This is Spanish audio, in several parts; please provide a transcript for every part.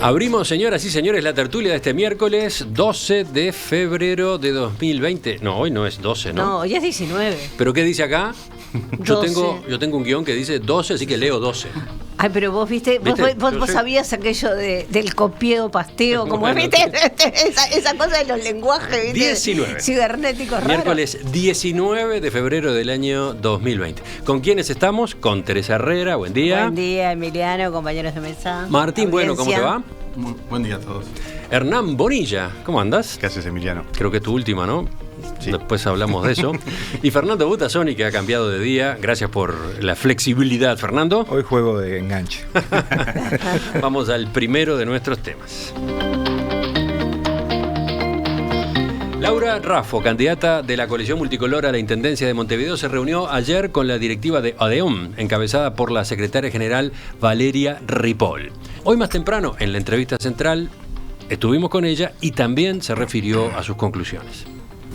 Abrimos, señoras y señores, la tertulia de este miércoles 12 de febrero de 2020. No, hoy no es 12, ¿no? No, hoy es 19. ¿Pero qué dice acá? Yo 12. tengo un guión que dice 12, así que leo 12. Ay, pero vos viste, vos sabías aquello del copieo, pasteo, como Bueno, viste, esa cosa de los lenguajes, ¿viste? 19. Cibernéticos raros. Miércoles 19 de febrero del año 2020. ¿Con quiénes estamos? Con Teresa Herrera, buen día. Buen día, Emiliano, compañeros de mesa. Martín, bueno, ¿cómo te va? Buen día a todos. Hernán Bonilla, ¿cómo andas? ¿Qué haces, Emiliano? Creo que es tu última, ¿no? Sí. Después hablamos de eso. Y Fernando Butazzoni, que ha cambiado de día. Gracias por la flexibilidad, Fernando. Hoy juego de enganche. Vamos al primero de nuestros temas. Laura Raffo, candidata de la coalición multicolor a la Intendencia de Montevideo, se reunió ayer con la directiva de ADEOM, encabezada por la secretaria general Valeria Ripoll. Hoy más temprano, en la entrevista central, estuvimos con ella y también se refirió a sus conclusiones.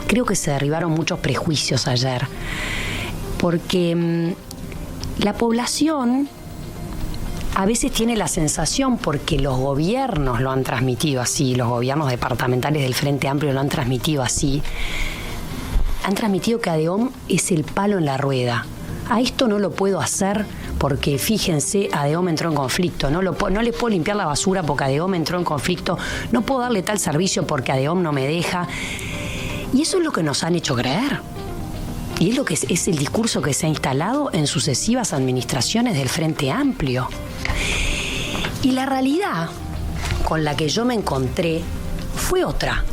Creo que se derribaron muchos prejuicios ayer, porque la población a veces tiene la sensación, porque los gobiernos lo han transmitido así, los gobiernos departamentales del Frente Amplio lo han transmitido así, han transmitido que ADEOM es el palo en la rueda. A esto no lo puedo hacer porque, fíjense, ADEOM entró en conflicto. No le puedo limpiar la basura porque ADEOM entró en conflicto. No puedo darle tal servicio porque ADEOM no me deja. Y eso es lo que nos han hecho creer. Y es lo que es el discurso que se ha instalado en sucesivas administraciones del Frente Amplio. Y la realidad con la que yo me encontré fue otra.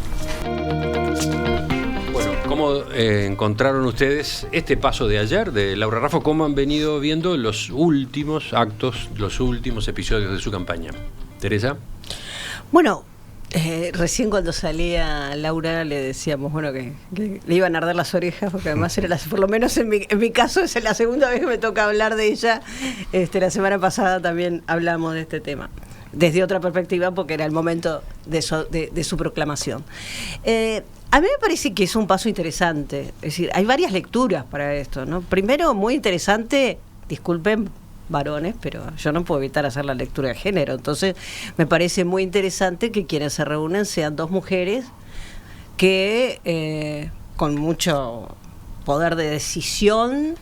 Bueno, ¿cómo encontraron ustedes este paso de ayer de Laura Raffo? ¿Cómo han venido viendo los últimos actos, los últimos episodios de su campaña? Teresa. Bueno, recién cuando salía Laura le decíamos, bueno, que le iban a arder las orejas, porque además era por lo menos en mi caso es la segunda vez que me toca hablar de ella. La semana pasada también hablamos de este tema, desde otra perspectiva, porque era el momento de su proclamación. A mí me parece que es un paso interesante, es decir, hay varias lecturas para esto, ¿no? Primero, muy interesante, disculpen, varones, pero yo no puedo evitar hacer la lectura de género. Entonces me parece muy interesante que quienes se reúnen sean dos mujeres que con mucho poder de decisión,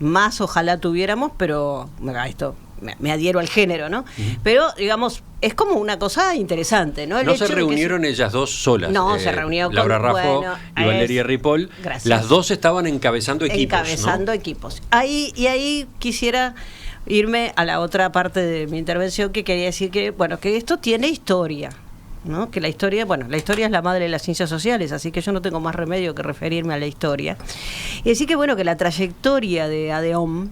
más ojalá tuviéramos, pero esto me adhiero al género, ¿no? Pero digamos, es como una cosa interesante, ¿no? No se reunieron ellas dos solas. No, se reunió Laura Raffo y Valeria Ripoll. Gracias. Las dos estaban encabezando equipos. Encabezando, ¿no? Equipos. Ahí quisiera irme a la otra parte de mi intervención, que quería decir que, bueno, que esto tiene historia, ¿no? Que la historia es la madre de las ciencias sociales, así que yo no tengo más remedio que referirme a la historia. Y decir que, bueno, que la trayectoria de ADEOM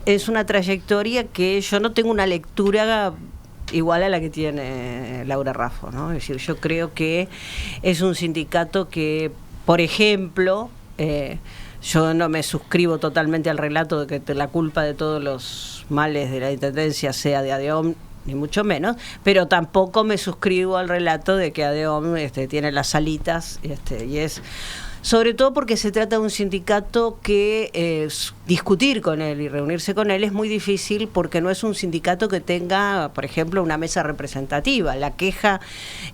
es una trayectoria que yo no tengo una lectura igual a la que tiene Laura Raffo, ¿no? Es decir, yo creo que es un sindicato que, por ejemplo, yo no me suscribo totalmente al relato de que la culpa de todos los males de la Intendencia sea de ADEOM, ni mucho menos, pero tampoco me suscribo al relato de que ADEOM tiene las salitas, y es sobre todo porque se trata de un sindicato que discutir con él y reunirse con él es muy difícil, porque no es un sindicato que tenga, por ejemplo, una mesa representativa. La queja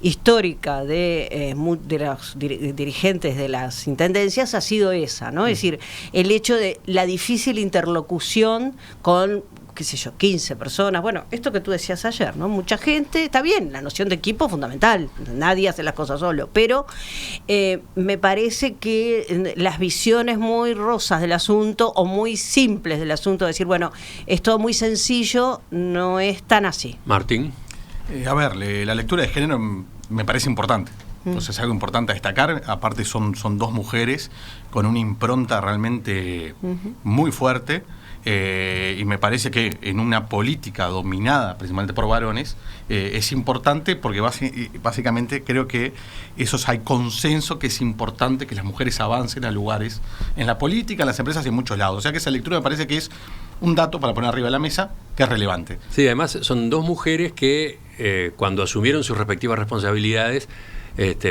histórica de los dirigentes de las intendencias ha sido esa, ¿no? Es decir, el hecho de la difícil interlocución con, qué sé yo, 15 personas. Bueno, esto que tú decías ayer, ¿no? Mucha gente, está bien, la noción de equipo es fundamental, nadie hace las cosas solo, pero me parece que las visiones muy rosas del asunto o muy simples del asunto, decir, bueno, es todo muy sencillo, no es tan así. Martín. A ver, la lectura de género me parece importante. Entonces es algo importante a destacar. Aparte son dos mujeres con una impronta realmente muy fuerte. Y me parece que en una política dominada principalmente por varones es importante, porque básicamente creo que hay consenso que es importante que las mujeres avancen a lugares en la política, en las empresas y en muchos lados. O sea que esa lectura me parece que es un dato para poner arriba de la mesa que es relevante. Sí, además son dos mujeres que cuando asumieron sus respectivas responsabilidades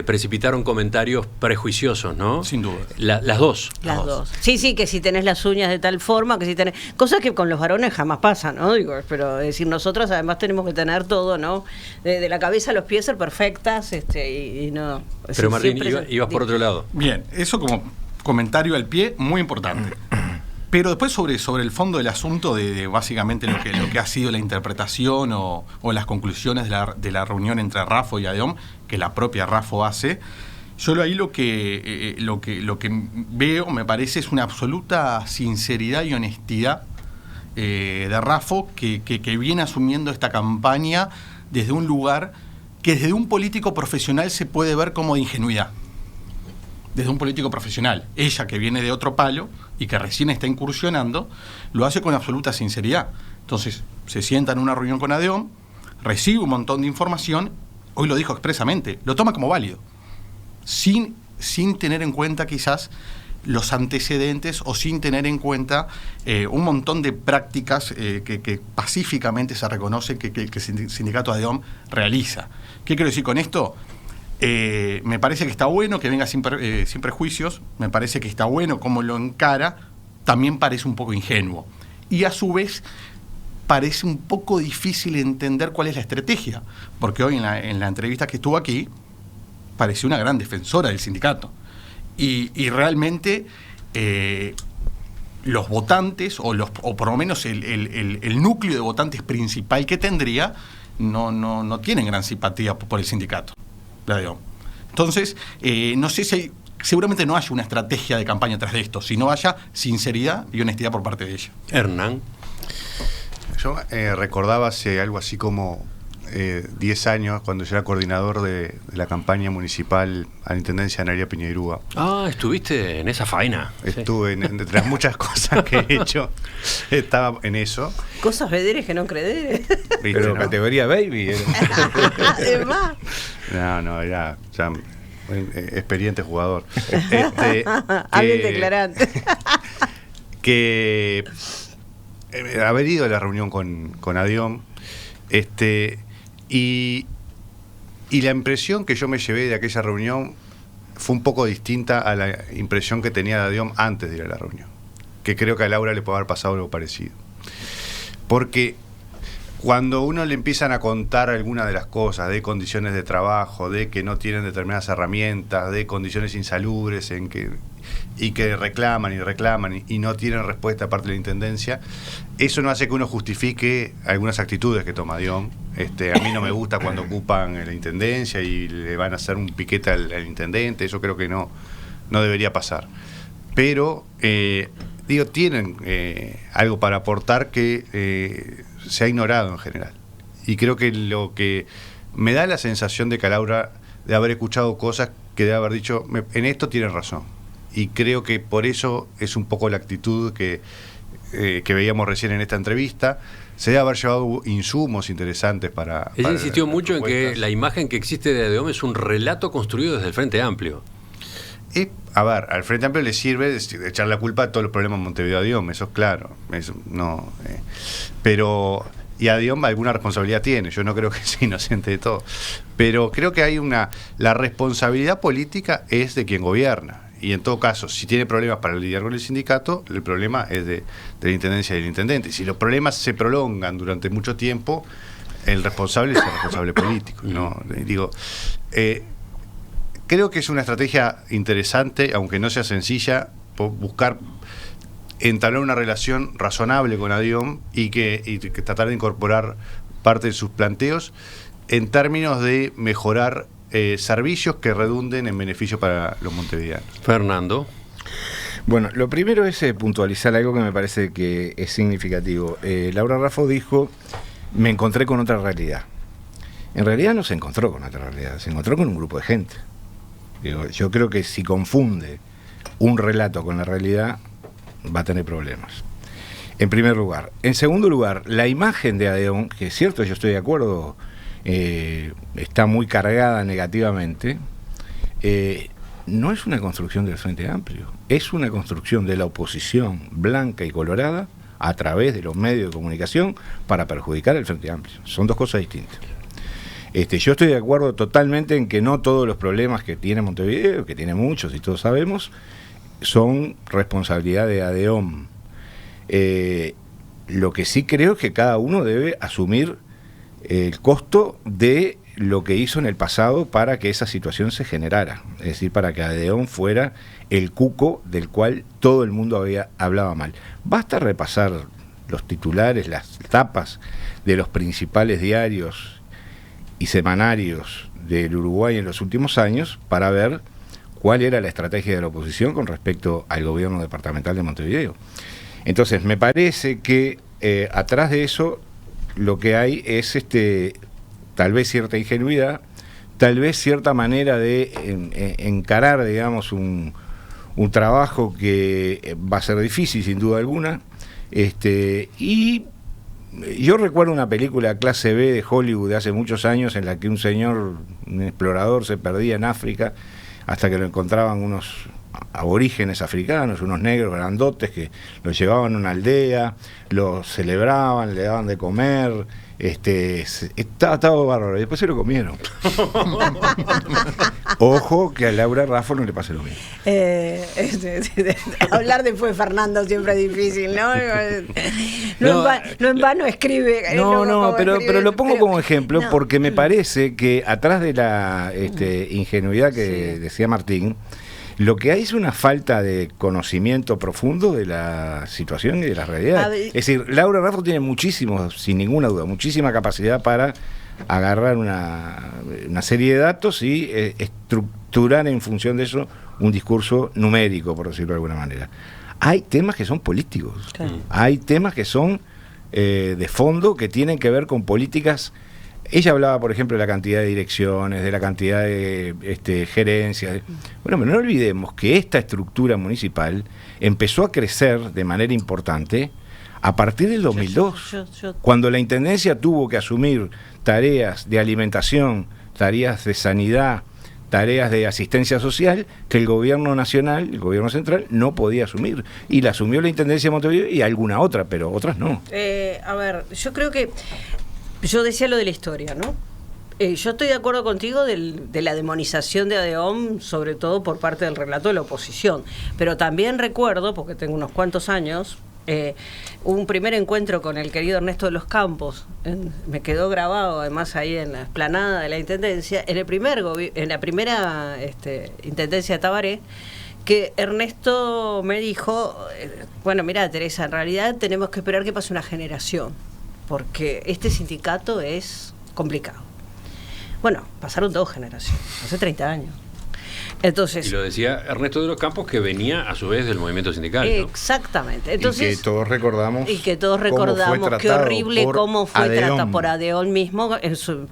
precipitaron comentarios prejuiciosos, ¿no? Sin duda. Las dos. Las dos. Sí, que si tenés las uñas de tal forma, que si tenés... Cosas que con los varones jamás pasan, ¿no? Digo, pero es decir, nosotros además tenemos que tener todo, ¿no? De la cabeza a los pies ser perfectas, y no... Pero Martín, ibas por otro lado. Bien, eso como comentario al pie, muy importante. Pero después sobre el fondo del asunto de básicamente lo que ha sido la interpretación o las conclusiones de la reunión entre Raffo y ADEOM, que la propia Raffo hace, yo ahí lo que veo, me parece, es una absoluta sinceridad y honestidad de Raffo, que viene asumiendo esta campaña desde un lugar que desde un político profesional se puede ver como de ingenuidad. Desde un político profesional. Ella, que viene de otro palo y que recién está incursionando, lo hace con absoluta sinceridad. Entonces, se sienta en una reunión con ADEOM, recibe un montón de información, hoy lo dijo expresamente, lo toma como válido, sin tener en cuenta quizás los antecedentes o sin tener en cuenta un montón de prácticas que pacíficamente se reconoce que el sindicato ADEOM realiza. ¿Qué quiero decir con esto? Me parece que está bueno que venga sin prejuicios, me parece que está bueno cómo lo encara, también parece un poco ingenuo. Y a su vez parece un poco difícil entender cuál es la estrategia, porque hoy en la entrevista que estuvo aquí, pareció una gran defensora del sindicato. Y realmente los votantes, o por lo menos el núcleo de votantes principal que tendría, no tienen gran simpatía por el sindicato. Entonces, no sé si seguramente no haya una estrategia de campaña tras de esto, sino haya sinceridad y honestidad por parte de ella. Hernán. Yo recordaba hace algo así como 10 años, cuando yo era coordinador de la campaña municipal a la Intendencia de Ana María Piñeirúa. Ah, estuviste en esa faena. Estuve entre las muchas cosas que he hecho, estaba en eso. Cosas vederes que no crederes. Pero ¿no? Categoría baby. Además. No, ya experiente jugador. Alguien declarante. Que haber ido a la reunión con ADEOM, y la impresión que yo me llevé de aquella reunión fue un poco distinta a la impresión que tenía de ADEOM antes de ir a la reunión, que creo que a Laura le puede haber pasado algo parecido. Porque cuando uno le empiezan a contar algunas de las cosas, de condiciones de trabajo, de que no tienen determinadas herramientas, de condiciones insalubres y que reclaman y no tienen respuesta aparte de la Intendencia, eso no hace que uno justifique algunas actitudes que toma ADEOM. A mí no me gusta cuando ocupan la Intendencia y le van a hacer un piquete al intendente, eso creo que no debería pasar. Pero, tienen algo para aportar que se ha ignorado en general. Y creo que lo que me da la sensación de que a Laura de haber escuchado cosas que debe haber dicho, en esto tienen razón. Y creo que por eso es un poco la actitud que veíamos recién en esta entrevista. Se debe haber llevado insumos interesantes para... Ella insistió mucho en que la imagen que existe de ADEOM es un relato construido desde el Frente Amplio. A ver, al Frente Amplio le sirve de echar la culpa a todos los problemas en Montevideo a ADEOM, eso es claro. Pero... Y ADEOM alguna responsabilidad tiene, yo no creo que sea inocente de todo. Pero creo que hay la responsabilidad política es de quien gobierna. Y en todo caso, si tiene problemas para lidiar con el sindicato, el problema es de la Intendencia y del Intendente. Si los problemas se prolongan durante mucho tiempo, el responsable es el responsable político, ¿no? Creo que es una estrategia interesante, aunque no sea sencilla, buscar entablar una relación razonable con ADEOM y que tratar de incorporar parte de sus planteos en términos de mejorar servicios que redunden en beneficio para los montevideanos. Fernando. Bueno, lo primero es puntualizar algo que me parece que es significativo. Laura Raffo dijo, me encontré con otra realidad. En realidad no se encontró con otra realidad, se encontró con un grupo de gente. Yo creo que si confunde un relato con la realidad, va a tener problemas. En primer lugar. En segundo lugar, la imagen de ADEOM, que es cierto, yo estoy de acuerdo, está muy cargada negativamente, no es una construcción del Frente Amplio, es una construcción de la oposición blanca y colorada a través de los medios de comunicación para perjudicar al Frente Amplio. Son dos cosas distintas. Yo estoy de acuerdo totalmente en que no todos los problemas que tiene Montevideo, que tiene muchos y todos sabemos, son responsabilidad de ADEOM. Lo que sí creo es que cada uno debe asumir el costo de lo que hizo en el pasado para que esa situación se generara, es decir, para que ADEOM fuera el cuco del cual todo el mundo hablaba mal. Basta repasar los titulares, las tapas de los principales diarios y semanarios del Uruguay en los últimos años para ver cuál era la estrategia de la oposición con respecto al gobierno departamental de Montevideo. Entonces, me parece que atrás de eso lo que hay es tal vez cierta ingenuidad, tal vez cierta manera de encarar, digamos, un trabajo que va a ser difícil, sin duda alguna. Y yo recuerdo una película clase B de Hollywood de hace muchos años en la que un explorador se perdía en África hasta que lo encontraban unos aborígenes africanos, unos negros grandotes que lo llevaban a una aldea, lo celebraban, le daban de comer, estaba bárbaro, y después se lo comieron. Ojo que a Laura Raffo no le pase lo mismo. Hablar después de Fernando siempre es difícil, ¿no? No en vano escribe. Pero lo pongo como ejemplo porque me parece que atrás de la ingenuidad que decía Martín, lo que hay es una falta de conocimiento profundo de la situación y de la realidad. Es decir, Laura Raffo tiene sin ninguna duda, muchísima capacidad para agarrar una serie de datos y estructurar en función de eso un discurso numérico, por decirlo de alguna manera. Hay temas que son políticos, hay temas que son de fondo, que tienen que ver con políticas. Ella hablaba, por ejemplo, de la cantidad de direcciones, de la cantidad de gerencias. Bueno, pero no olvidemos que esta estructura municipal empezó a crecer de manera importante a partir del 2002, cuando la Intendencia tuvo que asumir tareas de alimentación, tareas de sanidad, tareas de asistencia social que el gobierno nacional, el gobierno central, no podía asumir. Y la asumió la Intendencia de Montevideo y alguna otra, pero otras no. A ver, yo creo que yo decía lo de la historia, ¿no? Yo estoy de acuerdo contigo de la demonización de ADEOM, sobre todo por parte del relato de la oposición. Pero también recuerdo, porque tengo unos cuantos años, un primer encuentro con el querido Ernesto de los Campos. Me quedó grabado, además, ahí en la explanada de la Intendencia, en la primera Intendencia de Tabaré, que Ernesto me dijo, bueno, mira, Teresa, en realidad tenemos que esperar que pase una generación, porque este sindicato es complicado. Bueno, pasaron 2 generaciones, hace 30 años. Entonces, y lo decía Ernesto de los Campos, que venía a su vez del movimiento sindical, ¿no? Exactamente. Entonces, y que todos recordamos qué horrible cómo fue tratado por ADEOM mismo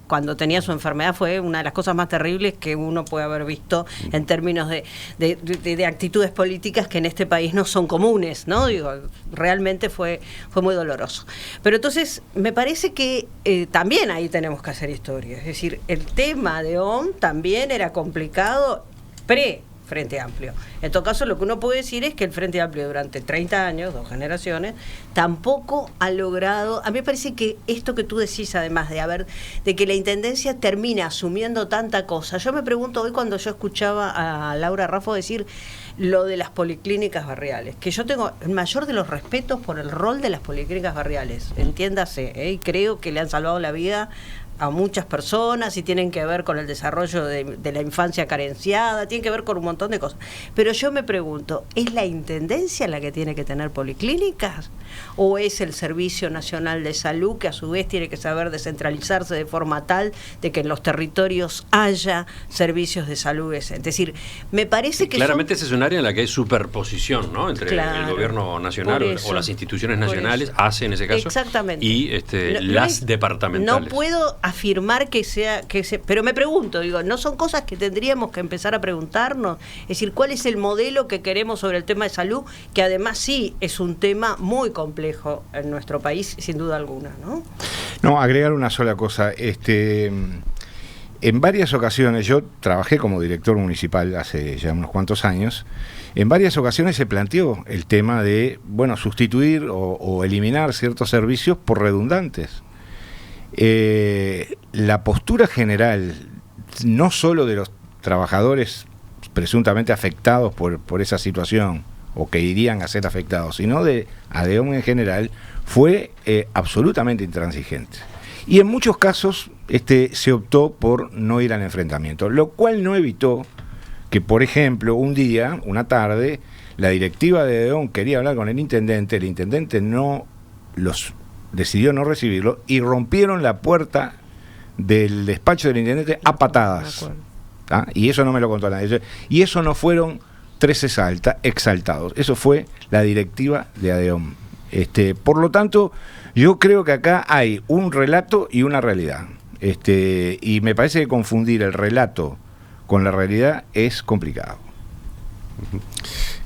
cuando tenía su enfermedad. Fue una de las cosas más terribles que uno puede haber visto en términos de actitudes políticas que en este país no son comunes, ¿no? Digo, realmente fue muy doloroso. Pero entonces me parece que también ahí tenemos que hacer historia. Es decir, el tema de ADEOM también era complicado pre-Frente Amplio. En todo caso, lo que uno puede decir es que el Frente Amplio durante 30 años, 2 generaciones, tampoco ha logrado. A mí me parece que esto que tú decís, además de que la Intendencia termina asumiendo tanta cosa. Yo me pregunto hoy, cuando yo escuchaba a Laura Raffo decir lo de las policlínicas barriales, que yo tengo el mayor de los respetos por el rol de las policlínicas barriales, entiéndase, y creo que le han salvado la vida a muchas personas y tienen que ver con el desarrollo de la infancia carenciada, tienen que ver con un montón de cosas. Pero yo me pregunto, ¿es la Intendencia la que tiene que tener policlínicas? ¿O es el Servicio Nacional de Salud, que a su vez tiene que saber descentralizarse de forma tal de que en los territorios haya servicios de salud decentes? Es decir, me parece que claramente ese es un área en la que hay superposición, ¿no? Entre el gobierno nacional o las instituciones nacionales, ACE en ese caso, exactamente, y las departamentales. No puedo afirmar que sea, pero me pregunto, digo, ¿no son cosas que tendríamos que empezar a preguntarnos? Es decir, ¿cuál es el modelo que queremos sobre el tema de salud? Que además sí es un tema muy complejo en nuestro país, sin duda alguna, ¿no? No, agregar una sola cosa. En varias ocasiones, yo trabajé como director municipal hace ya unos cuantos años, en varias ocasiones se planteó el tema de, sustituir o eliminar ciertos servicios por redundantes. la postura general, no solo de los trabajadores presuntamente afectados por esa situación, o que irían a ser afectados, sino de ADEOM en general, fue absolutamente intransigente. Y en muchos casos se optó por no ir al enfrentamiento, lo cual no evitó que, por ejemplo, una tarde, la directiva de ADEOM quería hablar con el intendente decidió no recibirlo, y rompieron la puerta del despacho del intendente a patadas. Y eso no me lo contó nadie. Y eso no fueron 13 exaltados, eso fue la directiva de ADEOM. Por lo tanto, yo creo que acá hay un relato y una realidad. Y me parece que confundir el relato con la realidad es complicado.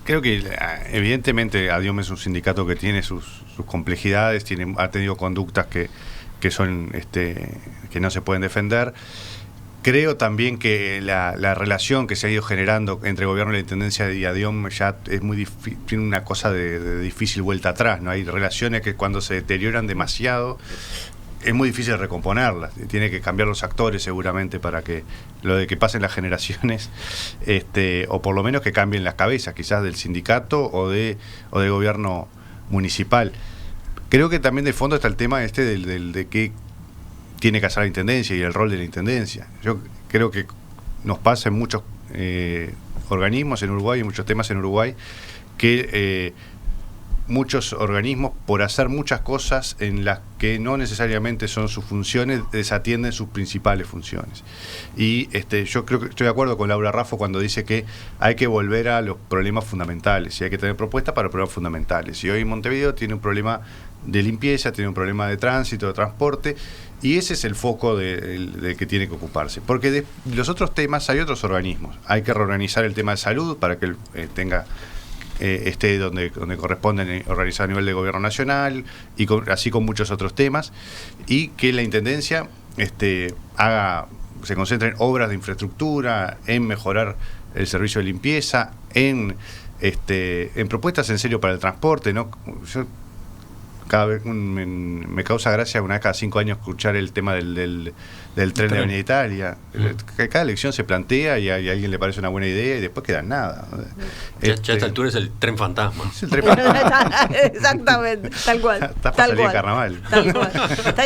Creo que evidentemente ADEOM es un sindicato que tiene sus complejidades, ha tenido conductas que son que no se pueden defender. Creo también que la relación que se ha ido generando entre el gobierno y la intendencia y ADEOM ya es tiene una cosa de difícil vuelta atrás, ¿no? Hay relaciones que cuando se deterioran demasiado es muy difícil recomponerlas. Tiene que cambiar los actores seguramente para que lo de que pasen las generaciones, o por lo menos que cambien las cabezas, quizás del sindicato o del gobierno municipal. Creo que también de fondo está el tema de que tiene que hacer la intendencia y el rol de la intendencia. Yo creo que nos pasa en muchos organismos en Uruguay, en muchos temas en Uruguay, que muchos organismos, por hacer muchas cosas en las que no necesariamente son sus funciones, desatienden sus principales funciones. Y yo creo que estoy de acuerdo con Laura Raffo cuando dice que hay que volver a los problemas fundamentales y hay que tener propuestas para los problemas fundamentales. Y hoy Montevideo tiene un problema de limpieza, tiene un problema de tránsito, de transporte, y ese es el foco de que tiene que ocuparse. Porque de los otros temas hay otros organismos. Hay que reorganizar el tema de salud para que tenga esté donde corresponde organizar a nivel de gobierno nacional, y así con muchos otros temas, y que la intendencia se concentre en obras de infraestructura, en mejorar el servicio de limpieza, en propuestas en serio para el transporte, ¿no? Yo cada vez me causa gracia una vez cada 5 años escuchar el tema del tren de Avenida Italia. Cada elección se plantea y a alguien le parece una buena idea y después queda en nada. Ya a esta altura es el tren fantasma. Es el tren fantasma. Exactamente, tal cual. Está para salir de carnaval. Tal cual.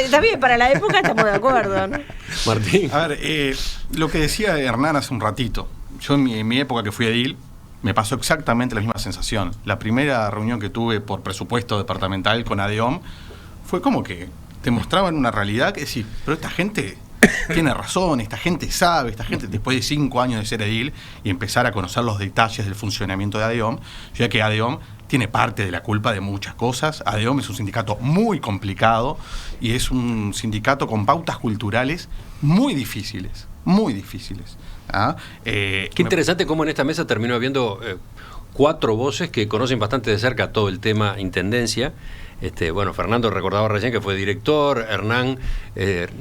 Está bien, para la época estamos de acuerdo, ¿no? Martín. A ver, lo que decía Hernán hace un ratito. Yo en mi época que fui edil, me pasó exactamente la misma sensación. La primera reunión que tuve por presupuesto departamental con ADEOM fue como que te mostraban una realidad que decís, pero esta gente tiene razón, esta gente sabe, esta gente después de 5 años de ser edil y empezar a conocer los detalles del funcionamiento de ADEOM, ya que ADEOM tiene parte de la culpa de muchas cosas. ADEOM es un sindicato muy complicado y es un sindicato con pautas culturales muy difíciles, muy difíciles. Qué interesante cómo en esta mesa terminó habiendo 4 voces que conocen bastante de cerca todo el tema intendencia. Bueno, Fernando recordaba recién que fue director, Hernán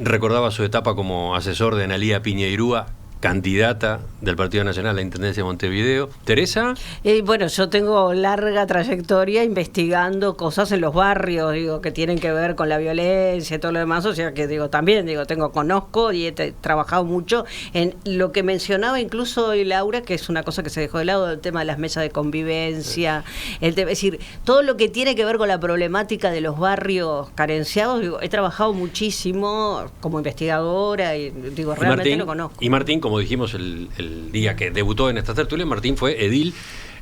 recordaba su etapa como asesor de Analía Piñeirúa, candidata del Partido Nacional a la Intendencia de Montevideo. ¿Teresa? Bueno, yo tengo larga trayectoria investigando cosas en los barrios, que tienen que ver con la violencia y todo lo demás, o sea que también conozco y he trabajado mucho en lo que mencionaba incluso hoy Laura, que es una cosa que se dejó de lado, el tema de las mesas de convivencia, es decir, todo lo que tiene que ver con la problemática de los barrios carenciados, he trabajado muchísimo como investigadora y realmente Martín, lo conozco. Y Martín, como dijimos el día que debutó en esta tertulia, Martín fue edil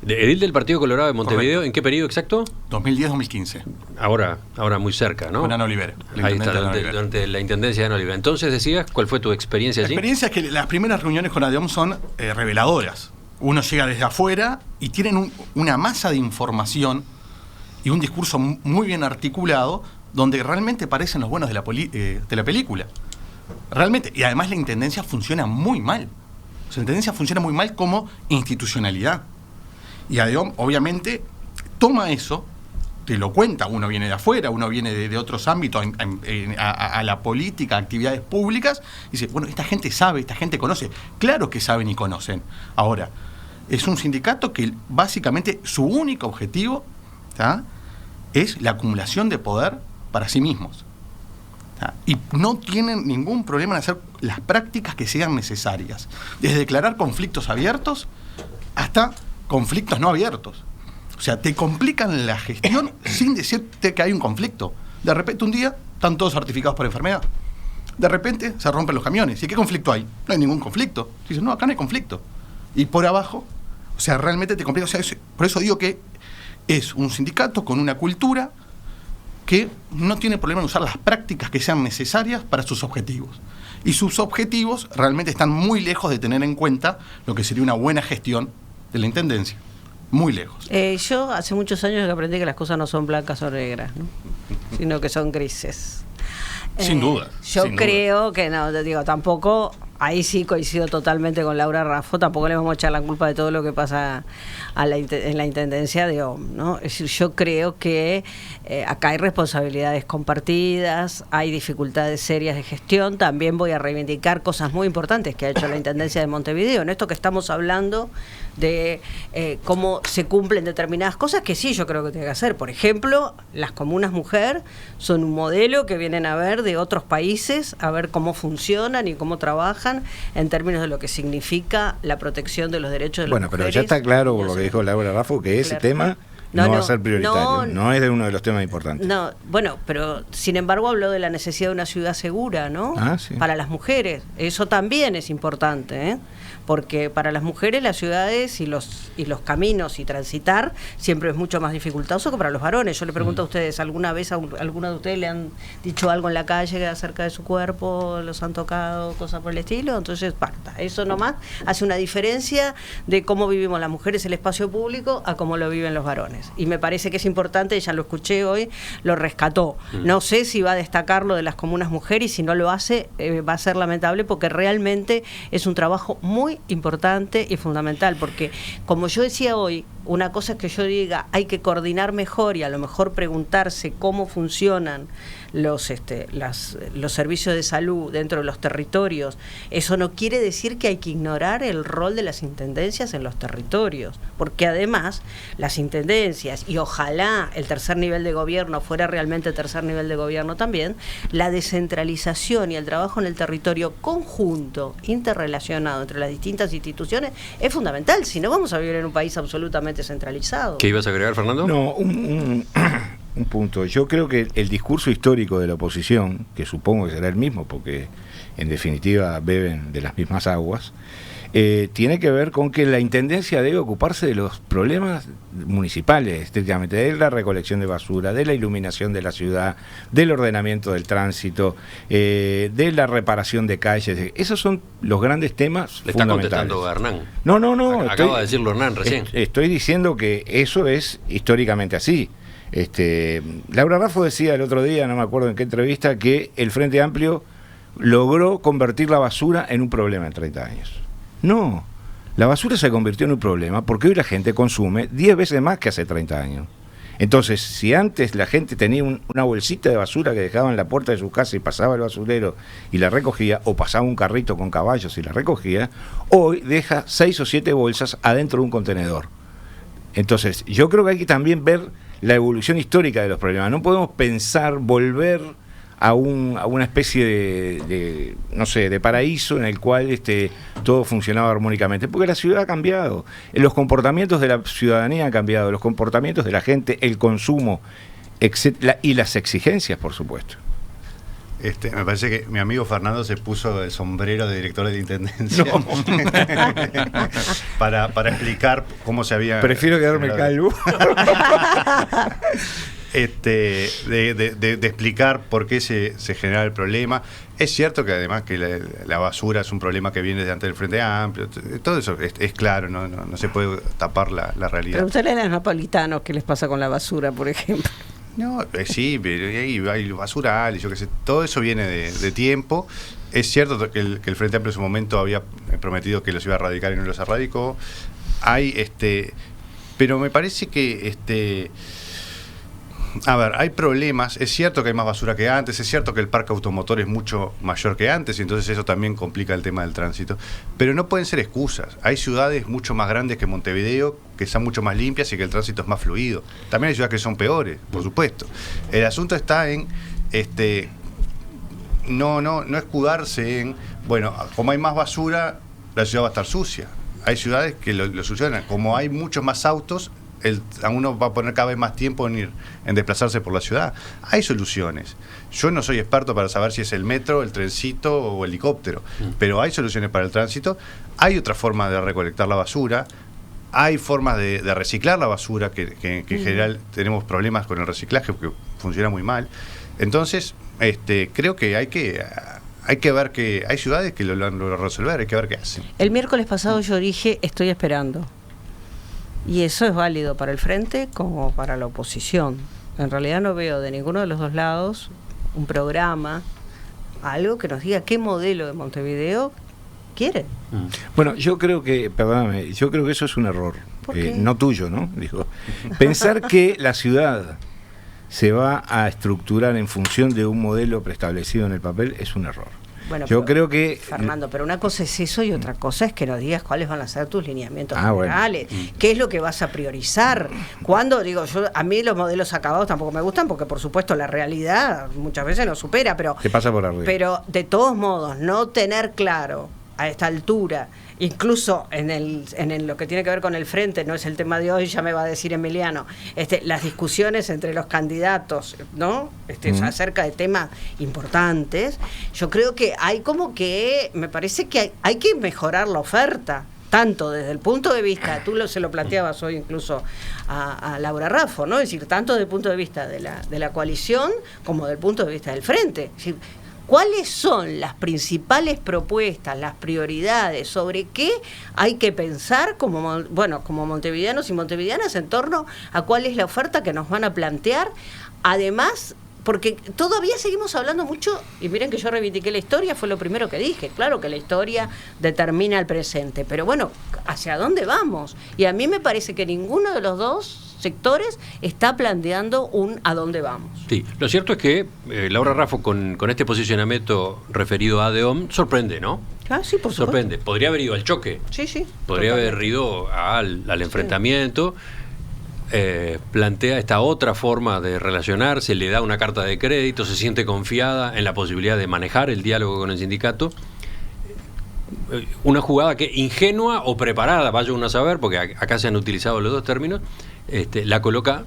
del Partido Colorado de Montevideo. Correcto. ¿En qué periodo exacto? 2010-2015. Ahora muy cerca, ¿no? Con Ana Olivera. Ahí está, durante la intendencia de Ana Olivera. Entonces decías, ¿cuál fue tu experiencia allí? La experiencia es que las primeras reuniones con ADEOM son reveladoras. Uno llega desde afuera y tienen una masa de información y un discurso muy bien articulado donde realmente parecen los buenos de la película. Realmente, y además la intendencia funciona muy mal. O sea, la intendencia funciona muy mal como institucionalidad. Y ADEOM, obviamente, toma eso, te lo cuenta. Uno viene de afuera, uno viene de otros ámbitos, a la política, a actividades públicas, y dice, bueno, esta gente sabe, esta gente conoce. Claro que saben y conocen. Ahora, es un sindicato que básicamente su único objetivo es la acumulación de poder para sí mismos. y no tienen ningún problema en hacer las prácticas que sean necesarias, desde declarar conflictos abiertos hasta conflictos no abiertos. O sea, te complican la gestión sin decirte que hay un conflicto. De repente un día están todos certificados por enfermedad. De repente se rompen los camiones. ¿Y qué conflicto hay? No hay ningún conflicto. Dicen, no, acá no hay conflicto. Y por abajo, o sea, realmente te complica. O sea, por eso digo que es un sindicato con una cultura que no tiene problema en usar las prácticas que sean necesarias para sus objetivos. Y sus objetivos realmente están muy lejos de tener en cuenta lo que sería una buena gestión de la Intendencia. Muy lejos. Yo hace muchos años que aprendí que las cosas no son blancas o negras, ¿no? Sino que son grises. Sin duda. Yo sin creo duda. que no, te digo, tampoco, ahí sí coincido totalmente con Laura Raffo, tampoco le vamos a echar la culpa de todo lo que pasa en la Intendencia de OM, ¿no? Es decir, yo creo que acá hay responsabilidades compartidas, hay dificultades serias de gestión, también voy a reivindicar cosas muy importantes que ha hecho la Intendencia de Montevideo, en esto que estamos hablando de cómo se cumplen determinadas cosas que sí yo creo que tiene que hacer. Por ejemplo, las comunas mujer son un modelo que vienen a ver de otros países, a ver cómo funcionan y cómo trabajan en términos de lo que significa la protección de los derechos de las mujeres. Bueno, pero ya está claro por lo que dijo Laura Raffo que ese tema no va a ser prioritario, no es de uno de los temas importantes. No, bueno, pero sin embargo habló de la necesidad de una ciudad segura, ¿no? Sí. Para las mujeres, eso también es importante, ¿eh? Porque para las mujeres las ciudades y los caminos y transitar siempre es mucho más dificultoso que para los varones. Yo le pregunto a ustedes, ¿alguna vez a alguna de ustedes le han dicho algo en la calle acerca de su cuerpo, los han tocado, cosas por el estilo? Entonces, basta, eso nomás hace una diferencia de cómo vivimos las mujeres el espacio público a cómo lo viven los varones. Y me parece que es importante, ya lo escuché hoy, lo rescató. No sé si va a destacar lo de las comunas mujeres, y si no lo hace, va a ser lamentable, porque realmente es un trabajo muy importante y fundamental, porque como yo decía hoy, una cosa es que yo diga hay que coordinar mejor y a lo mejor preguntarse cómo funcionan los servicios de salud dentro de los territorios. Eso no quiere decir que hay que ignorar el rol de las intendencias en los territorios, porque además las intendencias, y ojalá el tercer nivel de gobierno fuera realmente tercer nivel de gobierno también, la descentralización y el trabajo en el territorio conjunto, interrelacionado entre las distintas instituciones es fundamental, si no vamos a vivir en un país absolutamente centralizado. ¿Qué ibas a agregar, Fernando? No, un punto. Yo creo que el discurso histórico de la oposición, que supongo que será el mismo, porque en definitiva beben de las mismas aguas, tiene que ver con que la Intendencia debe ocuparse de los problemas municipales, estrictamente, de la recolección de basura, de la iluminación de la ciudad, del ordenamiento del tránsito, de la reparación de calles. Esos son los grandes temas Le está fundamentales. contestando Hernán. No. Acaba de decirlo Hernán recién. Estoy diciendo que eso es históricamente así. Laura Raffo decía el otro día, no me acuerdo en qué entrevista, que el Frente Amplio logró convertir la basura en un problema en 30 años. No, la basura se convirtió en un problema porque hoy la gente consume 10 veces más que hace 30 años. Entonces, si antes la gente tenía una bolsita de basura que dejaba en la puerta de su casa y pasaba el basurero y la recogía, o pasaba un carrito con caballos y la recogía, hoy deja 6 o 7 bolsas adentro de un contenedor. Entonces, yo creo que hay que también ver la evolución histórica de los problemas. No podemos pensar volver a una especie de no sé, de paraíso en el cual todo funcionaba armónicamente, porque la ciudad ha cambiado, los comportamientos de la ciudadanía han cambiado, los comportamientos de la gente, el consumo, etcétera, y las exigencias, por supuesto. Me parece que mi amigo Fernando se puso el sombrero de director de intendencia para explicar cómo se había... Prefiero quedarme calvo. De explicar por qué se genera el problema. Es cierto que además que la basura es un problema que viene desde antes del Frente Amplio, todo eso es claro, no se puede tapar la realidad. Pero ustedes a los napolitanos, ¿qué les pasa con la basura, por ejemplo? No, sí, pero ahí hay basural, yo qué sé, todo eso viene de tiempo. Es cierto que el Frente Amplio en su momento había prometido que los iba a erradicar y no los erradicó. Pero me parece que hay problemas. Es cierto que hay más basura que antes, es cierto que el parque automotor es mucho mayor que antes, y entonces eso también complica el tema del tránsito. Pero no pueden ser excusas. Hay ciudades mucho más grandes que Montevideo, que son mucho más limpias y que el tránsito es más fluido. También hay ciudades que son peores, por supuesto. El asunto está en no escudarse en, bueno, como hay más basura, la ciudad va a estar sucia. Hay ciudades que lo solucionan. Como hay muchos más autos, a uno va a poner cada vez más tiempo en desplazarse por la ciudad. Hay soluciones. Yo no soy experto para saber si es el metro, el trencito o el helicóptero, pero hay soluciones para el tránsito. Hay otra forma de recolectar la basura. Hay formas de reciclar la basura, que en general tenemos problemas con el reciclaje porque funciona muy mal. Entonces, creo que hay que ver que hay ciudades que lo resolver, hay que ver qué hacen. El miércoles pasado yo dije, estoy esperando. Y eso es válido para el frente como para la oposición. En realidad no veo de ninguno de los dos lados un programa, algo que nos diga qué modelo de Montevideo quieren. Bueno, yo creo que, perdóname, yo creo que eso es un error. ¿Por qué? No tuyo, ¿no? Dijo. Pensar que la ciudad se va a estructurar en función de un modelo preestablecido en el papel es un error. Bueno, yo creo que... Fernando, pero una cosa es eso y otra cosa es que nos digas cuáles van a ser tus lineamientos generales, qué es lo que vas a priorizar. Cuando, a mí los modelos acabados tampoco me gustan porque por supuesto la realidad muchas veces nos supera, pero... Te pasa por arriba. Pero de todos modos, no tener claro a esta altura, incluso en lo que tiene que ver con el frente, no es el tema de hoy, ya me va a decir Emiliano, las discusiones entre los candidatos, ¿no? Acerca de temas importantes, yo creo que hay como que, me parece que hay que mejorar la oferta, tanto desde el punto de vista, tú se lo planteabas hoy incluso a Laura Raffo, ¿no? Es decir, tanto desde el punto de vista de la coalición como desde el punto de vista del frente. Es decir, ¿cuáles son las principales propuestas, las prioridades, sobre qué hay que pensar como montevideanos y montevideanas en torno a cuál es la oferta que nos van a plantear? Además, porque todavía seguimos hablando mucho, y miren que yo reivindiqué la historia, fue lo primero que dije, claro que la historia determina el presente, pero bueno, ¿hacia dónde vamos? Y a mí me parece que ninguno de los dos sectores está planteando a dónde vamos. Sí, lo cierto es que Laura Raffo con este posicionamiento referido a ADEOM sorprende, ¿no? Ah, sí, por supuesto. Sorprende. Podría haber ido al choque. Sí, sí. Podría haber ido al enfrentamiento. Plantea esta otra forma de relacionarse, le da una carta de crédito, se siente confiada en la posibilidad de manejar el diálogo con el sindicato. Una jugada que ingenua o preparada, vaya uno a saber, porque acá se han utilizado los dos términos, la coloca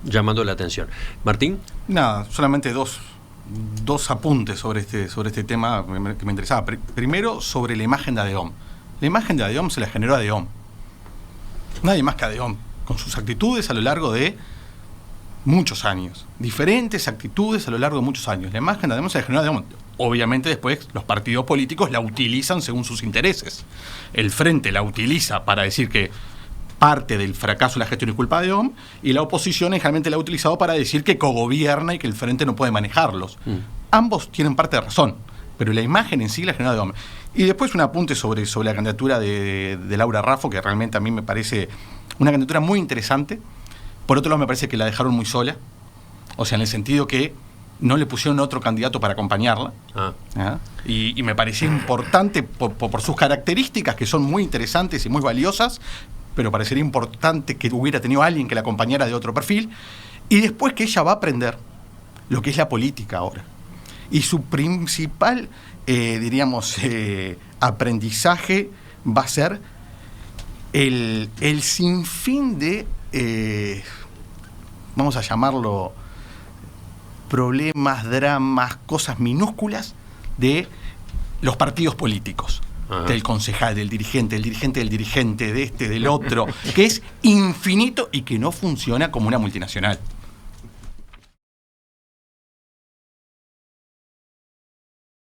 llamando la atención. Martín. Nada, solamente dos apuntes sobre este tema que me interesaba. Primero, sobre la imagen de ADEOM. La imagen de ADEOM se la generó ADEOM. Nadie más que ADEOM, con sus actitudes a lo largo de muchos años. Diferentes actitudes a lo largo de muchos años. La imagen de ADEOM se la generó ADEOM. Obviamente después los partidos políticos la utilizan según sus intereses. El Frente la utiliza para decir que parte del fracaso de la gestión es culpa de ADEOM, y la oposición generalmente la ha utilizado para decir que cogobierna y que el Frente no puede manejarlos. Ambos tienen parte de razón, pero la imagen en sí la generó ADEOM. Y después un apunte sobre la candidatura de Laura Raffo, que realmente a mí me parece una candidatura muy interesante. Por otro lado, me parece que la dejaron muy sola, o sea, en el sentido que no le pusieron otro candidato para acompañarla. Y me parecía importante por sus características, que son muy interesantes y muy valiosas, pero parecería importante que hubiera tenido alguien que la acompañara de otro perfil, y después que ella va a aprender lo que es la política ahora. Y su principal, aprendizaje va a ser el sinfín de, vamos a llamarlo, problemas, dramas, cosas minúsculas de los partidos políticos. Del concejal, del dirigente, del otro, que es infinito y que no funciona como una multinacional.